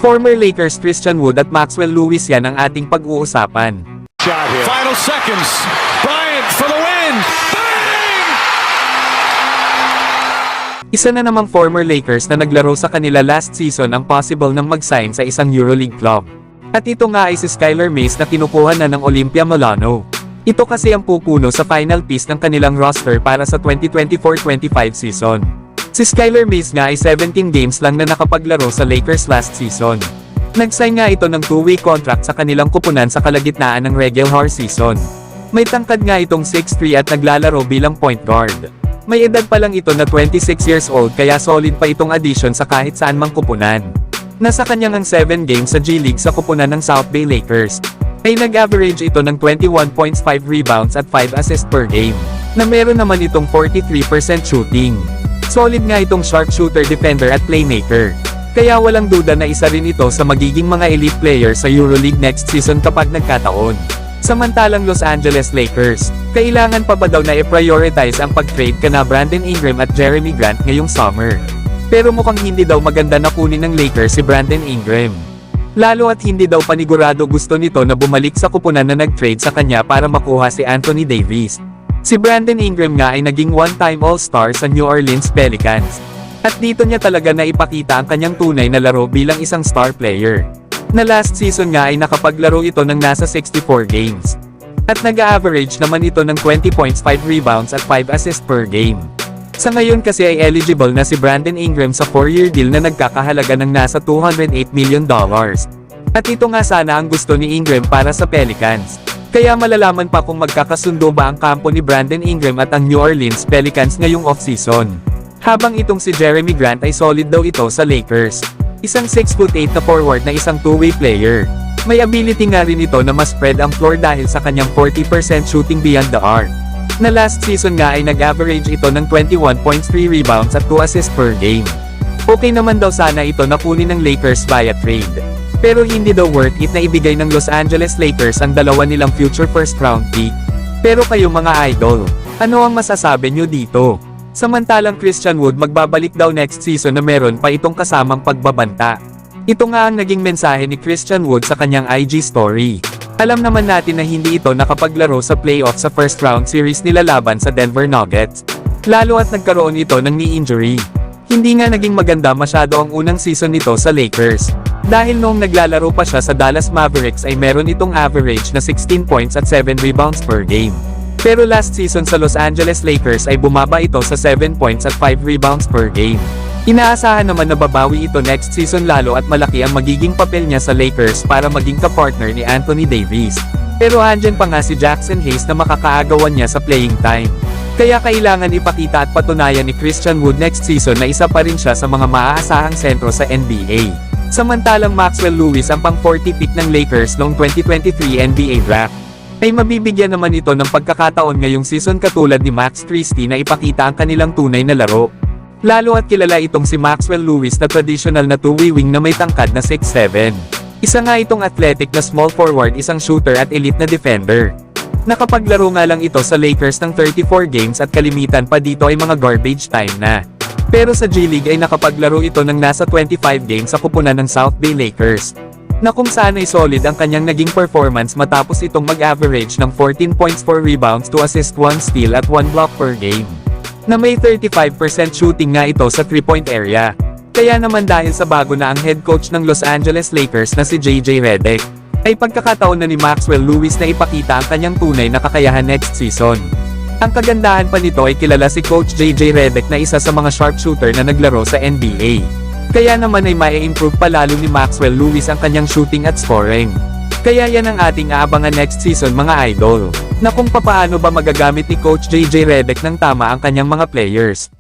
Former Lakers Christian Wood at Maxwell Lewis yan ang ating pag-uusapan. Final seconds. Bryant for the win. Bang! Isa na namang former Lakers na naglaro sa kanila last season ang possible nang mag-sign sa isang EuroLeague club. At ito nga ay si Skylar Mays na kinukuha na ng Olympia Milano. Ito kasi ang pupuno sa final piece ng kanilang roster para sa 2024-25 season. Si Skylar Mays nga ay 17 games lang na nakapaglaro sa Lakers last season. Nag-sign nga ito ng 2-way contract sa kanilang kupunan sa kalagitnaan ng regular season. May tangkad nga itong 6'3" at naglalaro bilang point guard. May edad pa lang ito na 26 years old kaya solid pa itong addition sa kahit saan mang kupunan. Nasa kanyang ang 7 games sa G-League sa kupunan ng South Bay Lakers. Ay nag-average ito ng 21.5 rebounds at 5 assists per game, na meron naman itong 43% shooting. Solid nga itong sharpshooter, defender at playmaker. Kaya walang duda na isa rin ito sa magiging mga elite player sa EuroLeague next season kapag nagkataon. Samantalang Los Angeles Lakers, kailangan pa ba daw na i-prioritize ang pag-trade kana Brandon Ingram at Jeremy Grant ngayong summer? Pero mukhang hindi daw maganda na kunin ng Lakers si Brandon Ingram. Lalo at hindi daw panigurado gusto nito na bumalik sa kupunan na nag-trade sa kanya para makuha si Anthony Davis. Si Brandon Ingram nga ay naging one-time All-Star sa New Orleans Pelicans. At dito niya talaga na ipakita ang kanyang tunay na laro bilang isang star player. Na last season nga ay nakapaglaro ito ng nasa 64 games. At nag-average naman ito ng 20 points, 5 rebounds at 5 assists per game. Sa ngayon kasi ay eligible na si Brandon Ingram sa 4-year deal na nagkakahalaga ng nasa $208 million. At ito nga sana ang gusto ni Ingram para sa Pelicans. Kaya malalaman pa kung magkakasundo ba ang kampo ni Brandon Ingram at ang New Orleans Pelicans ngayong off-season. Habang itong si Jeremy Grant ay solid daw ito sa Lakers. Isang 6'8" na forward na isang two-way player. May ability nga rin ito na ma-spread ang floor dahil sa kanyang 40% shooting beyond the arc. Na last season nga ay nag-average ito ng 21.3 rebounds at 2 assists per game. Okay naman daw sana ito na kunin ng Lakers via trade. Pero hindi daw worth it na ibigay ng Los Angeles Lakers ang dalawa nilang future first round pick. Pero kayo mga idol, ano ang masasabi nyo dito? Samantalang Christian Wood magbabalik daw next season na meron pa itong kasamang pagbabanta. Ito nga ang naging mensahe ni Christian Wood sa kanyang IG story. Alam naman natin na hindi ito nakapaglaro sa playoff sa first round series nila laban sa Denver Nuggets. Lalo at nagkaroon ito ng knee injury. Hindi nga naging maganda masyado ang unang season nito sa Lakers. Dahil noong naglalaro pa siya sa Dallas Mavericks ay meron itong average na 16 points at 7 rebounds per game. Pero last season sa Los Angeles Lakers ay bumaba ito sa 7 points at 5 rebounds per game. Inaasahan naman na babawi ito next season lalo at malaki ang magiging papel niya sa Lakers para maging kapartner ni Anthony Davis. Pero andyan pa nga si Jackson Hayes na makakaagawan niya sa playing time. Kaya kailangan ipakita at patunayan ni Christian Wood next season na isa pa rin siya sa mga maaasahang sentro sa NBA. Samantalang Maxwell Lewis ang pang-40 pick ng Lakers noong 2023 NBA Draft. Ay mabibigyan naman ito ng pagkakataon ngayong season katulad ni Max Christie na ipakita ang kanilang tunay na laro. Lalo at kilala itong si Maxwell Lewis na traditional na two-way wing na may tangkad na 6'7". Isa nga itong athletic na small forward, isang shooter at elite na defender. Nakapaglaro nga lang ito sa Lakers ng 34 games at kalimitan pa dito ay mga garbage time na. Pero sa G-League ay nakapaglaro ito ng nasa 25 games sa kupunan ng South Bay Lakers. Na kung saan ay solid ang kanyang naging performance matapos itong mag-average ng 14 points, 4 rebounds, 2 assists, 1 steal at 1 block per game. Na may 35% shooting nga ito sa 3-point area. Kaya naman dahil sa bago na ang head coach ng Los Angeles Lakers na si JJ Redick, ay pagkakataon na ni Maxwell Lewis na ipakita ang kanyang tunay na kakayahan next season. Ang kagandahan pa nito ay kilala si Coach JJ Redick na isa sa mga sharpshooter na naglaro sa NBA. Kaya naman ay mai-improve pa lalo ni Maxwell Lewis ang kanyang shooting at scoring. Kaya yan ang ating aabangan next season mga idol, na kung papaano ba magagamit ni Coach JJ Redick ng tama ang kanyang mga players.